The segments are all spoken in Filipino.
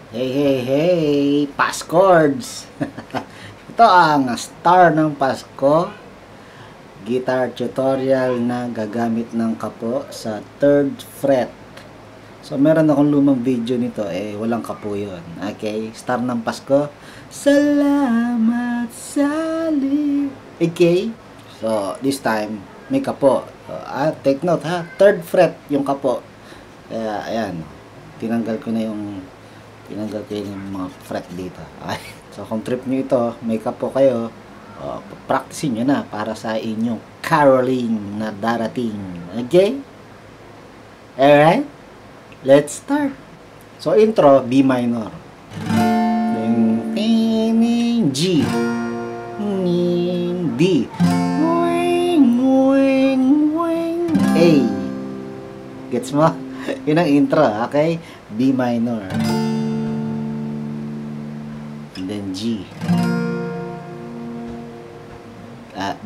Hey, hey, hey! Pascords! Ito ang star ng Pasko. Guitar tutorial na gagamit ng kapo sa 3rd fret. So, meron akong lumang video nito. Walang kapo yun. Okay? Star ng Pasko. Salamat sali. Okay? So, this time, may kapo. Take note ha. 3rd fret yung kapo. Kaya, ayan. Tinanggal ko yung mga fret dito. Okay. So, kung trip nyo ito, may kapo kayo, practicein nyo na para sa inyong caroling na darating. Okay? Alright? Let's start. So, intro, B minor. Then, G. D. A. Gets mo? Yun ang intro, okay? B minor. And then G.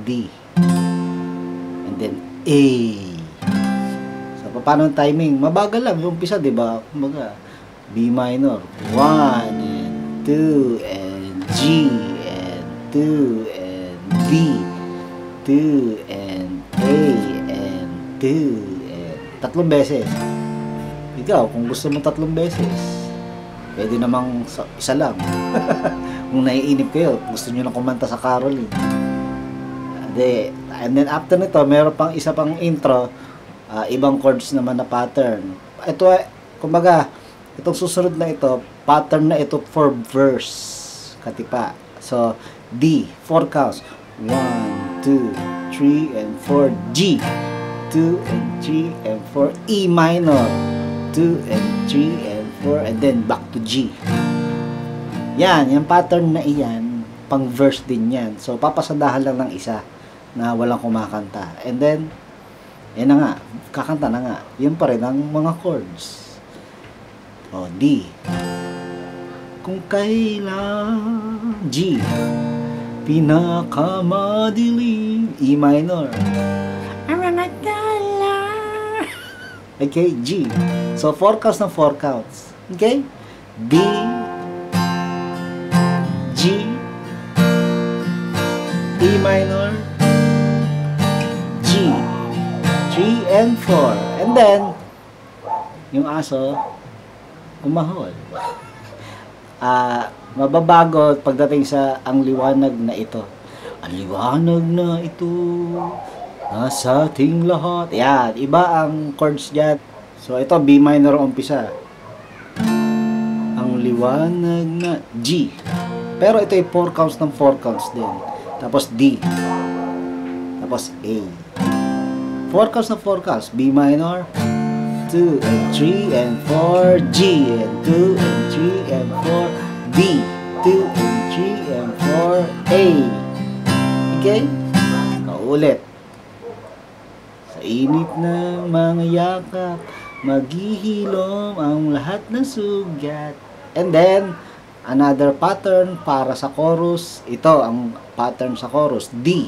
D. And then A. So, paano ang timing? Mabagal lang yung umpisa, di ba? Kumbaga, B minor. 1 and 2 and G and 2 and D. 2 and A and 2 and tatlong beses. Ikaw, kung gusto mo tatlong beses, pwede namang isa lang. Kung naiinip kayo, gusto nyo lang kumanta sa caroling. And then after nito, meron pang isa pang intro, ibang chords naman na pattern. Ito, kumbaga, itong susunod na ito, pattern na ito for verse. Katipa. So, D, 4 counts. 1, 2, 3, and 4. G, 2 and 3 and 4. E minor, 2 and 3 and 4. And then back to G. Yan, yung pattern na iyan, pang verse din yan. So, papasadahan lang ng isa na walang kumakanta. And then, yan na nga, kakanta na nga. Yun pa rin ang mga chords. O, D. Kung kailan, G. Pinakamadilim, E minor. Okay, G. So, 4 counts ng 4 counts. Okay? D, G, E minor, G, 3 and 4. And then, yung aso, umahol. Mababago pagdating sa ang liwanag na ito. Ang liwanag na ito, nasa ating lahat. Yan, iba ang chords dyan. So, ito, B minor umpisa. Ang liwanag na G. Pero ito ay 4 counts ng 4 counts din. Tapos D. Tapos A. 4 counts ng 4 counts. B minor. 2 and 3 and 4. G and 2 and 3 and 4. D. 2 and 3 and 4. A. Okay? Kaulit. Sa init ng mga yakap, maghihilom ang lahat ng sugat. And then, another pattern para sa chorus. Ito ang pattern sa chorus. D.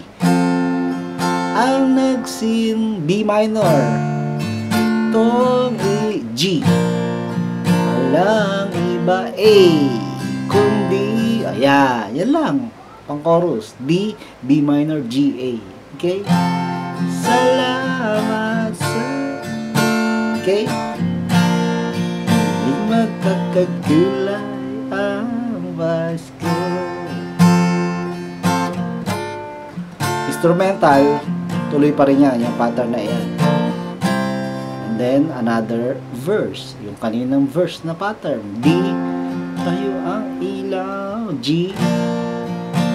Ang nagsin B minor. Tong E, G. Walang iba A. Kundi, ayan, yan lang. Pang chorus. D, B minor, G, A. Okay? Salamat sa... Okay? Hindi magkakakulay ang Pasko. Instrumental, tuloy pa rin yan, yung pattern na yan. And then, another verse. Yung kaninang verse na pattern. D, tayo ang ilaw. G,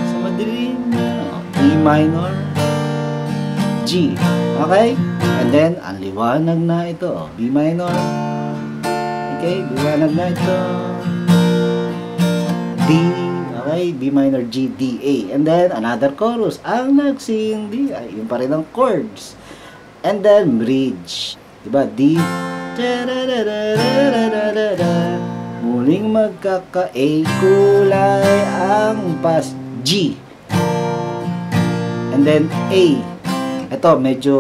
sa madilim na. E minor, G. Okay? And then, ang liwanag na ito. B minor. Okay? Liwanag na ito. D. Okay? B minor, G, D, A. And then, another chorus. Ang nagsing D. Ay, yun pa rin ang chords. And then, bridge. Diba? D. Muling magkaka-A. Kulay ang pas. G. And then, A. Ito, medyo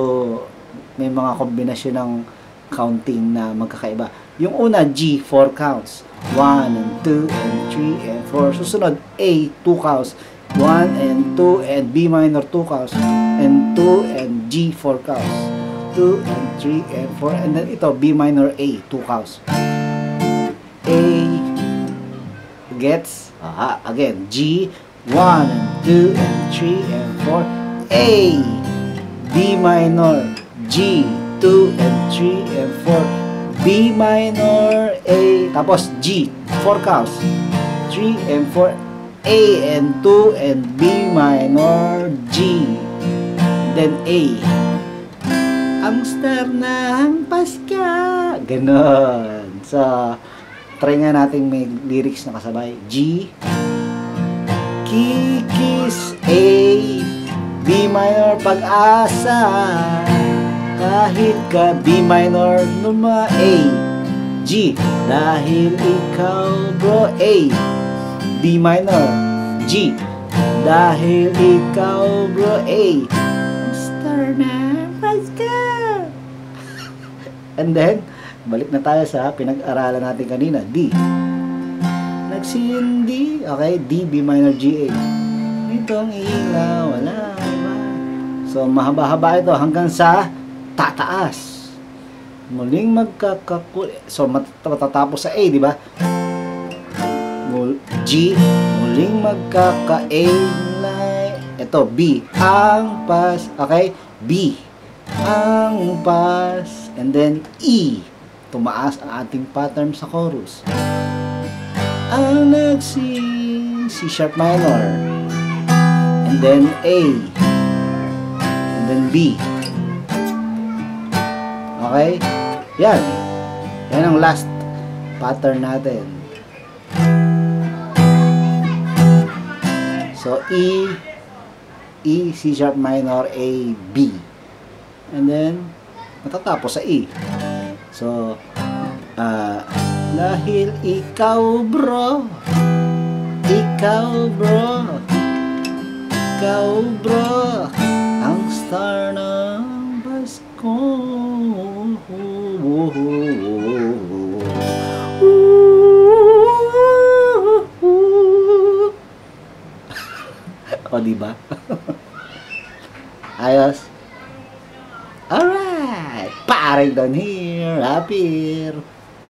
may mga kombinasyon ng counting na magkakaiba. Yung una, G, 4 counts. 1 and 2, and 3, and 4. Susunod, A, 2 counts. 1 and 2, and B minor 2 counts. And 2, and G, 4 counts. 2, and 3, and 4. And then ito, B minor A, 2 counts. A, gets, again, G, 1, and 2, and 3, and 4. A, B minor, G, 2, and 3, and 4. B minor, A, tapos G, 4 counts. 3 and 4, A and 2, and B minor, G, then A. Ang star ng Paska. Ganon. So, try nga natin may lyrics na kasabay. G, kikis, A, B minor, pag-asa. Kahit ka B minor, numa A, G, dahil ikaw bro, A, B minor, G, dahil ikaw bro, A, star na Paska. And then, balik na tayo sa pinag-aralan natin kanina, D. Nagsindi, okay, D, B minor, G, A. Itong ilaw, wala iba. So, mahaba-haba ito hanggang sa tataas. Muling so, matatapos sa A, di ba? G, muling magkaka-A-line. Ito, B, ang pas, okay? B, ang pas, and then E, tumaas ang ating pattern sa chorus. Ang nagsing, C sharp minor, and then A, and then B. Okay? Yan. Yan ang last pattern natin. So, E, C sharp minor, A, B. And then, matatapos sa E. So, dahil ikaw bro, ang star ng Pasko. O, diba? Ayos. Alright. Paring down here. Up here.